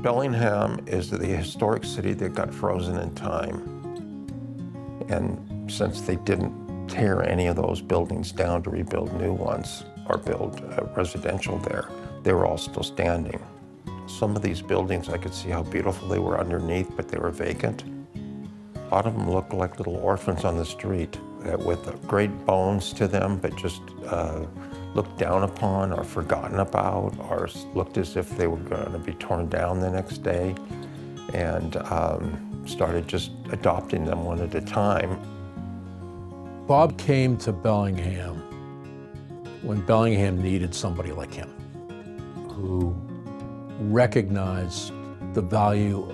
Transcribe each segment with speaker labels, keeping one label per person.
Speaker 1: Bellingham is the historic city that got frozen in time. And since they didn't tear any of those buildings down to rebuild new ones or build residential there, they were all still standing. Some of these buildings, I could see how beautiful they were underneath, but they were vacant. A lot of them looked like little orphans on the street with great bones to them, but just looked down upon or forgotten about, or looked as if they were going to be torn down the next day, and started just adopting them one at a time.
Speaker 2: Bob came to Bellingham when Bellingham needed somebody like him, who recognized the value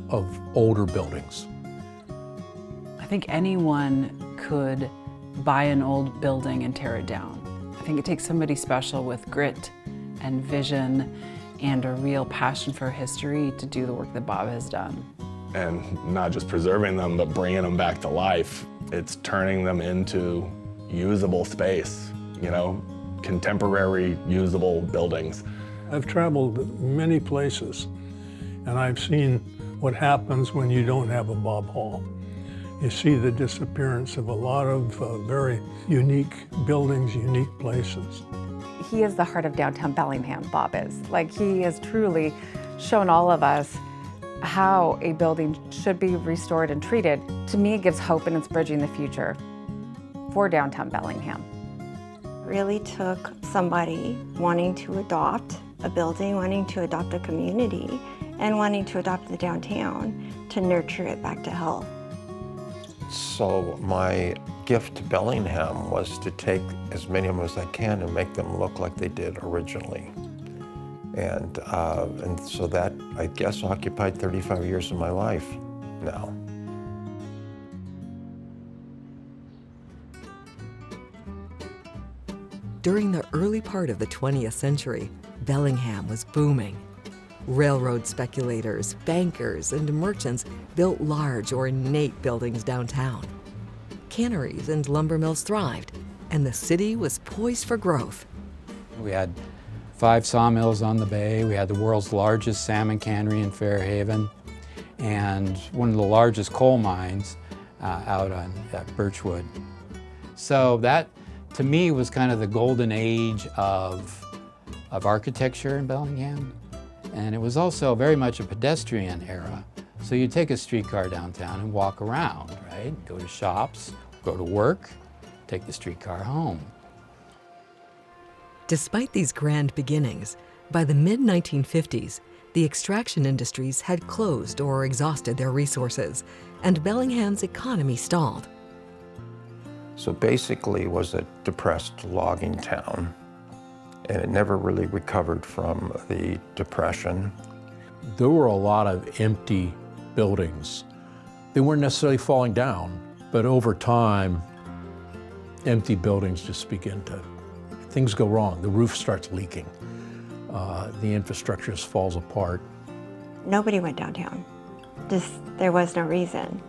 Speaker 2: of older buildings.
Speaker 3: I think anyone could buy an old building and tear it down. I think it takes somebody special with grit and vision and a real passion for history to do the work that Bob has done.
Speaker 4: And not just preserving them, but bringing them back to life. It's turning them into usable space, you know, contemporary usable buildings.
Speaker 5: I've traveled many places, and I've seen what happens when you don't have a Bob Hall. You see the disappearance of a lot of very unique buildings, unique places.
Speaker 6: He is the heart of downtown Bellingham, Bob is. Like, he has truly shown all of us how a building should be restored and treated. To me, it gives hope, and it's bridging the future for downtown Bellingham.
Speaker 7: It really took somebody wanting to adopt a building, wanting to adopt a community, and wanting to adopt the downtown to nurture it back to health.
Speaker 1: So my gift to Bellingham was to take as many of them as I can and make them look like they did originally. And so that, I guess, occupied 35 years of my life now.
Speaker 8: During the early part of the 20th century, Bellingham was booming. Railroad speculators, bankers, and merchants built large, ornate buildings downtown. Canneries and lumber mills thrived, and the city was poised for growth.
Speaker 9: We had 5 sawmills on the bay. We had the world's largest salmon cannery in Fairhaven, and one of the largest coal mines out at Birchwood. So that, to me, was kind of the golden age of architecture in Bellingham. And it was also very much a pedestrian era. So you take a streetcar downtown and walk around, right? Go to shops, go to work, take the streetcar home.
Speaker 8: Despite these grand beginnings, by the mid-1950s, the extraction industries had closed or exhausted their resources, and Bellingham's economy stalled.
Speaker 1: So basically it was a depressed logging town, and it never really recovered from the Depression.
Speaker 2: There were a lot of empty buildings. They weren't necessarily falling down, but over time, empty buildings just begin to, things go wrong. The roof starts leaking. The infrastructure just falls apart.
Speaker 7: Nobody went downtown. There was no reason.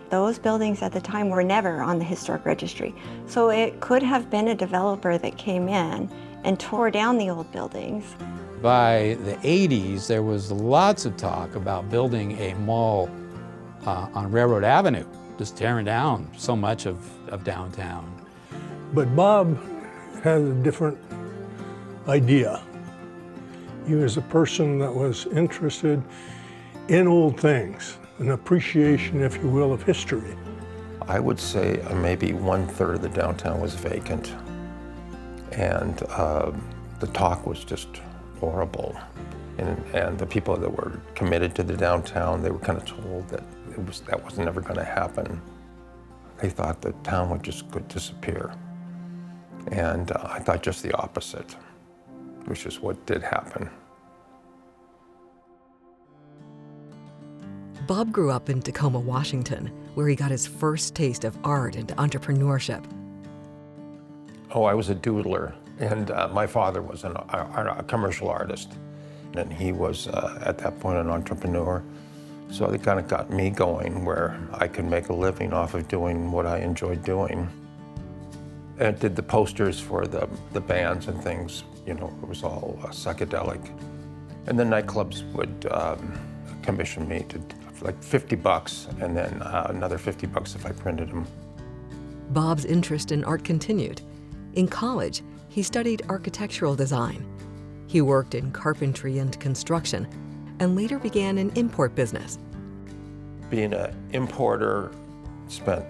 Speaker 7: Those buildings at the time were never on the historic registry. So it could have been a developer that came in and tore down the old buildings.
Speaker 9: By the 80s, there was lots of talk about building a mall on Railroad Avenue, just tearing down so much of downtown.
Speaker 5: But Bob had a different idea. He was a person that was interested in old things, an appreciation, if you will, of history.
Speaker 1: I would say maybe 1/3 of the downtown was vacant. And the talk was just horrible. And the people that were committed to the downtown, they were kind of told that that was never going to happen. They thought the town would just disappear. And I thought just the opposite, which is what did happen.
Speaker 8: Bob grew up in Tacoma, Washington, where he got his first taste of art and entrepreneurship.
Speaker 1: Oh, I was a doodler, and my father was a commercial artist, and he was, at that point, an entrepreneur. So it kind of got me going where I could make a living off of doing what I enjoyed doing. And I did the posters for the bands and things, you know, it was all psychedelic. And then nightclubs would commission me to like $50 and then another $50 if I printed them.
Speaker 8: Bob's interest in art continued. In college, he studied architectural design. He worked in carpentry and construction, and later began an import business.
Speaker 1: Being an importer, spent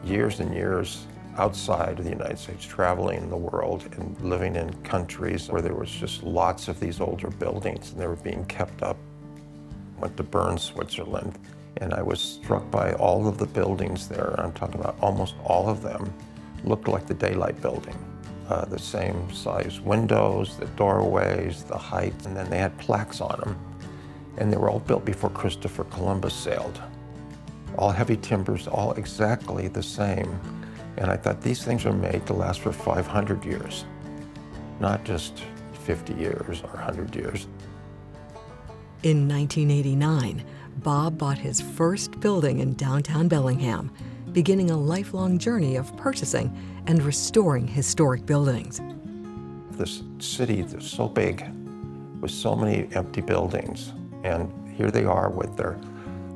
Speaker 1: years and years outside of the United States, traveling the world and living in countries where there was just lots of these older buildings and they were being kept up. Went to Bern, Switzerland, and I was struck by all of the buildings there. I'm talking about almost all of them looked like the Daylight Building. The same size windows, the doorways, the height, and then they had plaques on them. And they were all built before Christopher Columbus sailed. All heavy timbers, all exactly the same. And I thought these things are made to last for 500 years, not just 50 years or 100 years.
Speaker 8: In 1989, Bob bought his first building in downtown Bellingham, beginning a lifelong journey of purchasing and restoring historic buildings.
Speaker 1: This city that's so big, with so many empty buildings, and here they are with their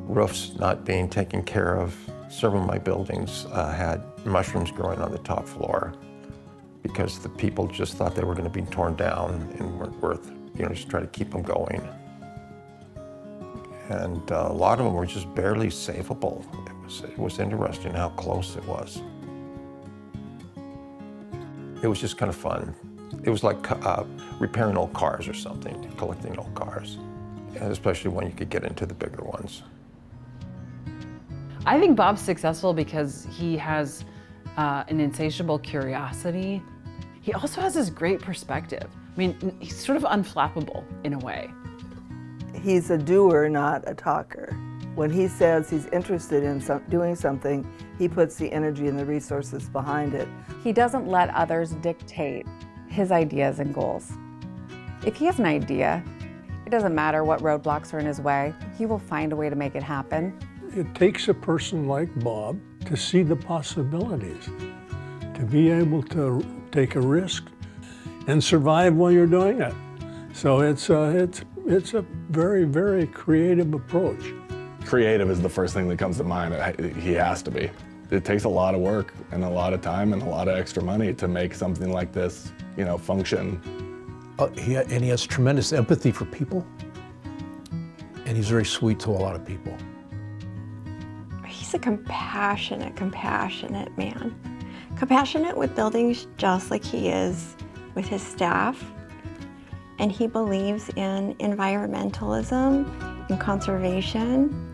Speaker 1: roofs not being taken care of. Several of my buildings had mushrooms growing on the top floor because the people just thought they were going to be torn down and weren't worth, just try to keep them going. And a lot of them were just barely savable. It was interesting how close it was. It was just kind of fun. It was like repairing old cars or something, collecting old cars, and especially when you could get into the bigger ones.
Speaker 3: I think Bob's successful because he has an insatiable curiosity. He also has this great perspective. I mean, he's sort of unflappable in a way.
Speaker 10: He's a doer, not a talker. When he says he's interested in doing something, he puts the energy and the resources behind it.
Speaker 6: He doesn't let others dictate his ideas and goals. If he has an idea, it doesn't matter what roadblocks are in his way, he will find a way to make it happen.
Speaker 5: It takes a person like Bob to see the possibilities, to be able to take a risk and survive while you're doing it. So it's a very, very creative approach.
Speaker 4: Creative is the first thing that comes to mind. He has to be. It takes a lot of work and a lot of time and a lot of extra money to make something like this, function.
Speaker 2: He has tremendous empathy for people, and he's very sweet to a lot of people.
Speaker 7: He's a compassionate man. Compassionate with buildings just like he is with his staff. And he believes in environmentalism and conservation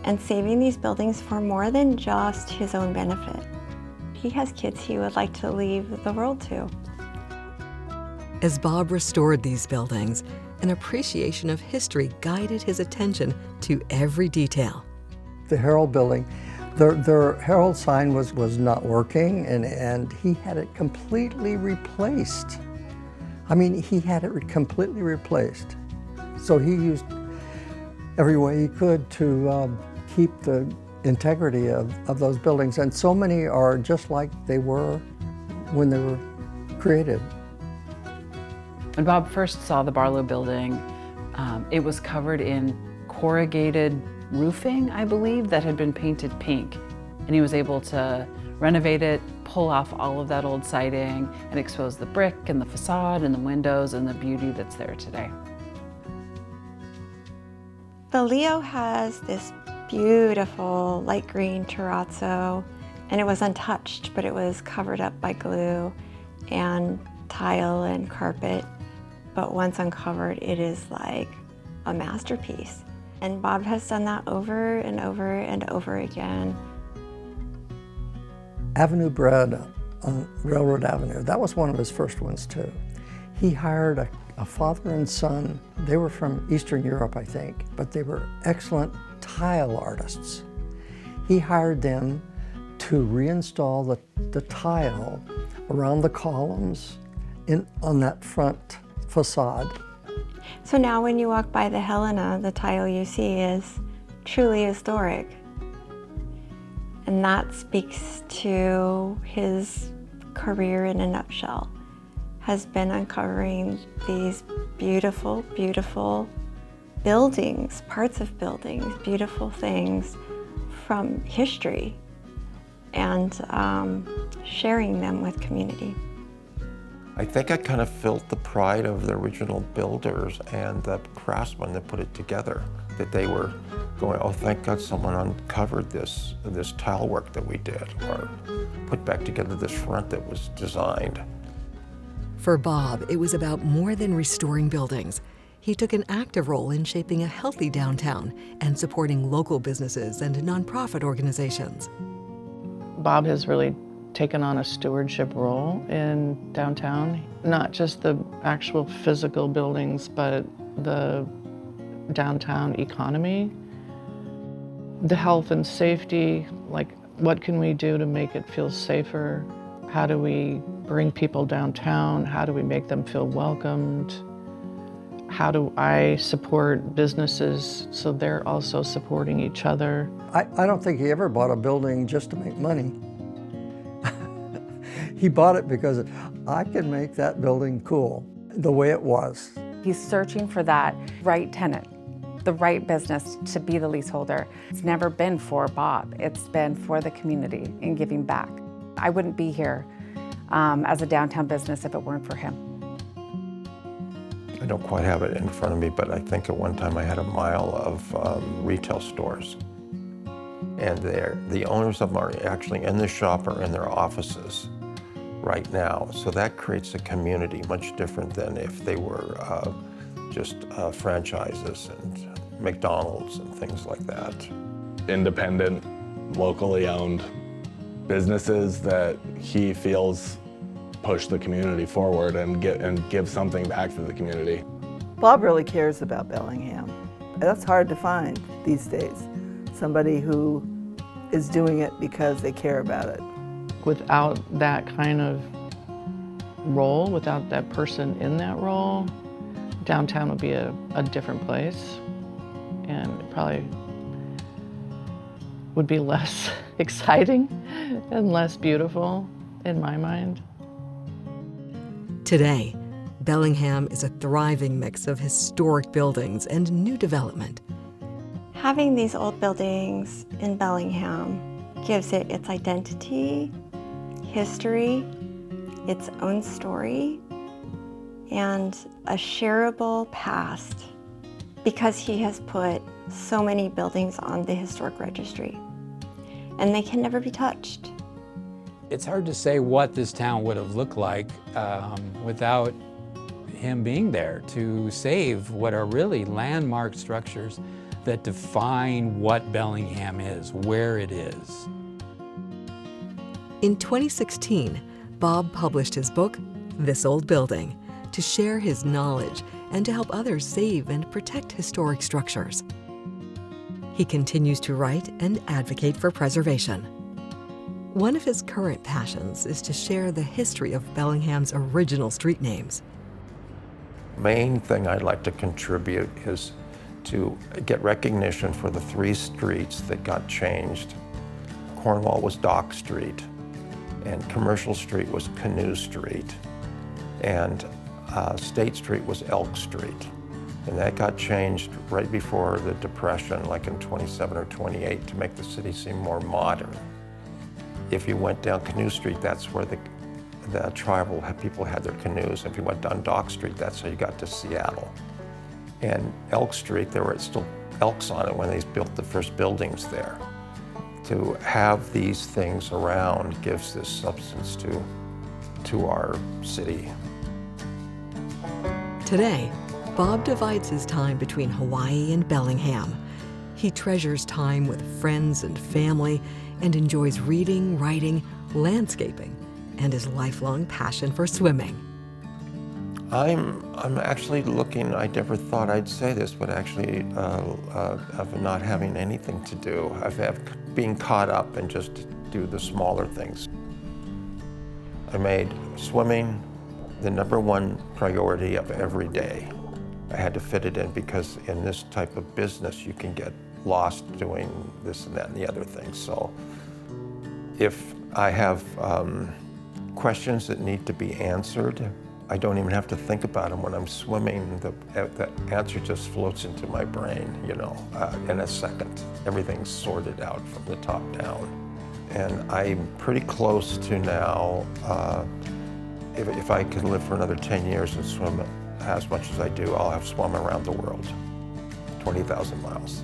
Speaker 7: and saving these buildings for more than just his own benefit. He has kids he would like to leave the world to.
Speaker 8: As Bob restored these buildings, an appreciation of history guided his attention to every detail.
Speaker 11: The Herald building, their Herald sign was not working, and he had it completely replaced. I mean, he had it completely replaced. So he used every way he could to keep the integrity of those buildings. And so many are just like they were when they were created.
Speaker 3: When Bob first saw the Barlow building, it was covered in corrugated roofing, I believe, that had been painted pink. And he was able to renovate it, pull off all of that old siding, and expose the brick and the facade and the windows and the beauty that's there today.
Speaker 7: The Leo has this beautiful light green terrazzo, and it was untouched, but it was covered up by glue and tile and carpet. But once uncovered, it is like a masterpiece. And Bob has done that over and over and over again.
Speaker 11: Avenue Bread on Railroad Avenue, that was one of his first ones too. He hired a father and son. They were from Eastern Europe, I think, but they were excellent tile artists. He hired them to reinstall the tile around the columns on that front facade.
Speaker 7: So now when you walk by the Helena, the tile you see is truly historic. And that speaks to his career in a nutshell. has been uncovering these beautiful, beautiful buildings, parts of buildings, beautiful things from history, and sharing them with community.
Speaker 1: I think I kind of felt the pride of the original builders and the craftsmen that put it together, that they were going, oh, thank God someone uncovered this tile work that we did, or put back together this front that was designed.
Speaker 8: For Bob, it was about more than restoring buildings. He took an active role in shaping a healthy downtown and supporting local businesses and nonprofit organizations.
Speaker 12: Bob has really taken on a stewardship role in downtown, not just the actual physical buildings, but the downtown economy, the health and safety, like what can we do to make it feel safer? How do we bring people downtown? How do we make them feel welcomed? How do I support businesses so they're also supporting each other?
Speaker 11: I don't think he ever bought a building just to make money. He bought it because I can make that building cool the way it was.
Speaker 6: He's searching for that right tenant, the right business to be the leaseholder. It's never been for Bob. It's been for the community and giving back. I wouldn't be here as a downtown business if it weren't for him.
Speaker 1: I don't quite have it in front of me, but I think at one time I had a mile of retail stores. And the owners of them are actually in the shop or in their offices right now. So that creates a community much different than if they were just franchises and McDonald's and things like that.
Speaker 4: Independent, locally owned businesses that he feels push the community forward and give something back to the community.
Speaker 10: Bob really cares about Bellingham. That's hard to find these days. Somebody who is doing it because they care about it.
Speaker 12: Without that kind of role, without that person in that role, downtown would be a different place, and it probably would be less exciting and less beautiful in my mind.
Speaker 8: Today, Bellingham is a thriving mix of historic buildings and new development.
Speaker 7: Having these old buildings in Bellingham gives it its identity, history, its own story, and a shareable past, because he has put so many buildings on the historic registry, and they can never be touched.
Speaker 9: It's hard to say what this town would have looked like without him being there to save what are really landmark structures that define what Bellingham is, where it is.
Speaker 8: In 2016, Bob published his book, This Old Building, to share his knowledge and to help others save and protect historic structures. He continues to write and advocate for preservation. One of his current passions is to share the history of Bellingham's original street names.
Speaker 1: Main thing I'd like to contribute is to get recognition for the 3 streets that got changed. Cornwall was Dock Street, and Commercial Street was Canoe Street, and State Street was Elk Street. And that got changed right before the Depression, like in 27 or 28, to make the city seem more modern. If you went down Canoe Street, that's where the tribal people had their canoes. If you went down Dock Street, that's how you got to Seattle. And Elk Street, there were still elks on it when they built the first buildings there. To have these things around gives this substance to our city.
Speaker 8: Today, Bob divides his time between Hawaii and Bellingham. He treasures time with friends and family and enjoys reading, writing, landscaping, and his lifelong passion for swimming.
Speaker 1: I'm actually looking, I never thought I'd say this, but actually of not having anything to do, of being caught up and just do the smaller things. I made swimming the #1 priority of every day. I had to fit it in because in this type of business you can get lost doing this and that and the other things. So if I have questions that need to be answered, I don't even have to think about them when I'm swimming. The answer just floats into my brain, you know, in a second. Everything's sorted out from the top down. And I'm pretty close to now, if I can live for another 10 years and swim as much as I do, I'll have swum around the world, 20,000 miles.